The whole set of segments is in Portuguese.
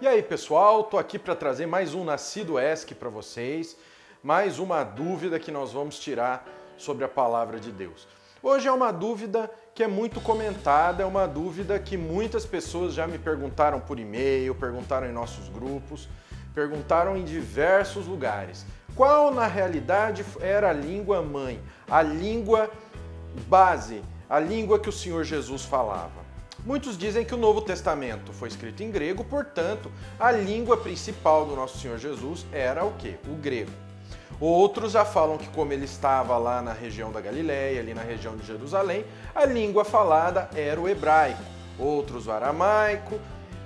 E aí, pessoal, tô aqui para trazer mais um Nascido ESC para vocês, mais uma dúvida que nós vamos tirar sobre a palavra de Deus. Hoje é uma dúvida que é muito comentada, é uma dúvida que muitas pessoas já me perguntaram por e-mail, perguntaram em nossos grupos, perguntaram em diversos lugares. Qual, na realidade, era a língua mãe, a língua base, a língua que o Senhor Jesus falava? Muitos dizem que o Novo Testamento foi escrito em grego, portanto, a língua principal do nosso Senhor Jesus era o quê? O grego. Outros já falam que como ele estava lá na região da Galileia, ali na região de Jerusalém, a língua falada era o hebraico, outros o aramaico,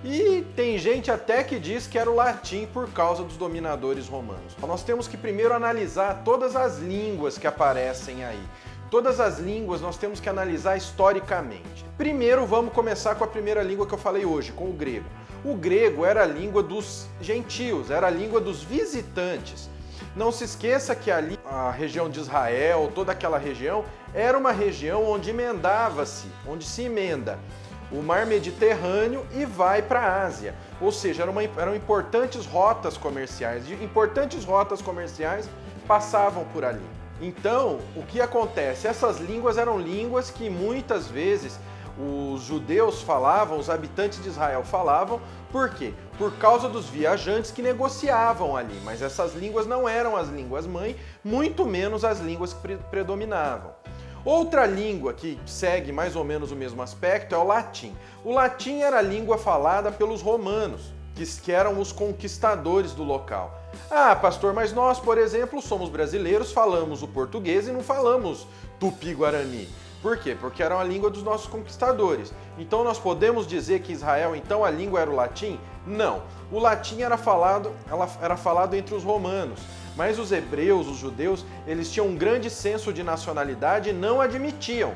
e tem gente até que diz que era o latim por causa dos dominadores romanos. Nós temos que primeiro analisar todas as línguas que aparecem aí. Todas as línguas nós temos que analisar historicamente. Primeiro vamos começar com a primeira língua que eu falei hoje, com o grego. O grego era a língua dos gentios, era a língua dos visitantes. Não se esqueça que ali a região de Israel, toda aquela região, era uma região onde emendava-se, onde se emenda o mar Mediterrâneo e vai para a Ásia. Ou seja, eram importantes rotas comerciais. Importantes rotas comerciais passavam por ali. Então, o que acontece? Essas línguas eram línguas que muitas vezes os judeus falavam, os habitantes de Israel falavam, por quê? Por causa dos viajantes que negociavam ali, mas essas línguas não eram as línguas mãe, muito menos as línguas que predominavam. Outra língua que segue mais ou menos o mesmo aspecto é o latim. O latim era a língua falada pelos romanos, que eram os conquistadores do local. Ah, pastor, mas nós, por exemplo, somos brasileiros, falamos o português e não falamos tupi-guarani. Por quê? Porque era a língua dos nossos conquistadores. Então nós podemos dizer que Israel, então, a língua era o latim? Não. O latim era falado entre os romanos. Mas os hebreus, os judeus, eles tinham um grande senso de nacionalidade e não admitiam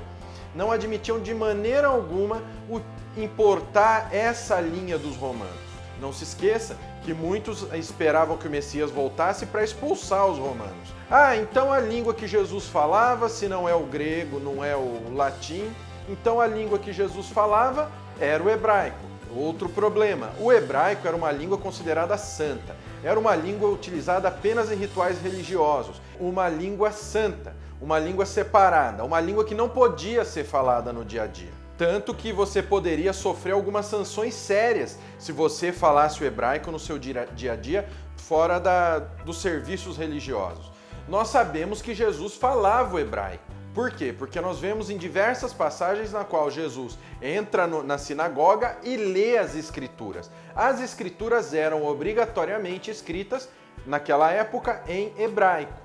de maneira alguma importar essa linha dos romanos. Não se esqueça que muitos esperavam que o Messias voltasse para expulsar os romanos. Ah, então a língua que Jesus falava, se não é o grego, não é o latim, então a língua que Jesus falava era o hebraico. Outro problema, o hebraico era uma língua considerada santa. Era uma língua utilizada apenas em rituais religiosos. Uma língua santa, uma língua separada, uma língua que não podia ser falada no dia a dia. Tanto que você poderia sofrer algumas sanções sérias se você falasse o hebraico no seu dia a dia fora dos serviços religiosos. Nós sabemos que Jesus falava o hebraico. Por quê? Porque nós vemos em diversas passagens na qual Jesus entra na sinagoga e lê as escrituras. As escrituras eram obrigatoriamente escritas naquela época em hebraico.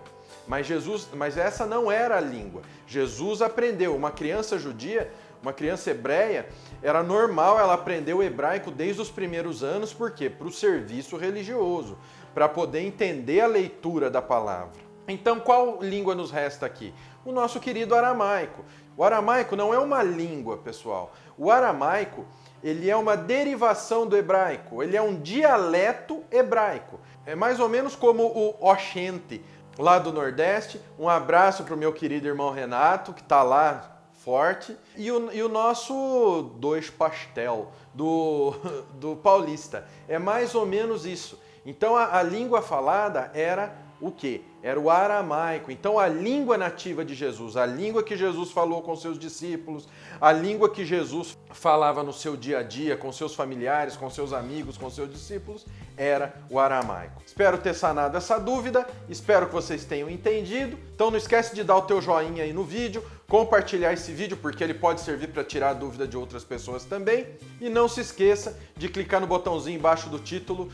Mas essa não era a língua. Jesus aprendeu. Uma criança judia, uma criança hebreia, era normal ela aprender o hebraico desde os primeiros anos. Por quê? Para o serviço religioso, para poder entender a leitura da palavra. Então, qual língua nos resta aqui? O nosso querido aramaico. O aramaico não é uma língua, pessoal. O aramaico, ele é uma derivação do hebraico. Ele é um dialeto hebraico. É mais ou menos como o oxente, lá do Nordeste. Um abraço para o meu querido irmão Renato, que está lá forte. E o nosso dois pastel do paulista. É mais ou menos isso. Então, a língua falada era o quê? Era o aramaico. Então a língua nativa de Jesus, a língua que Jesus falou com seus discípulos, a língua que Jesus falava no seu dia a dia, com seus familiares, com seus amigos, com seus discípulos, era o aramaico. Espero ter sanado essa dúvida, espero que vocês tenham entendido. Então não esquece de dar o teu joinha aí no vídeo, compartilhar esse vídeo porque ele pode servir para tirar a dúvida de outras pessoas também. E não se esqueça de clicar no botãozinho embaixo do título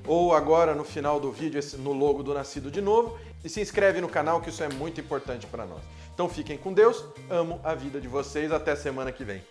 ou agora no final do vídeo no logo do Nascido de Novo e se inscreve no canal que isso é muito importante para nós. Então fiquem com Deus, amo a vida de vocês, até semana que vem.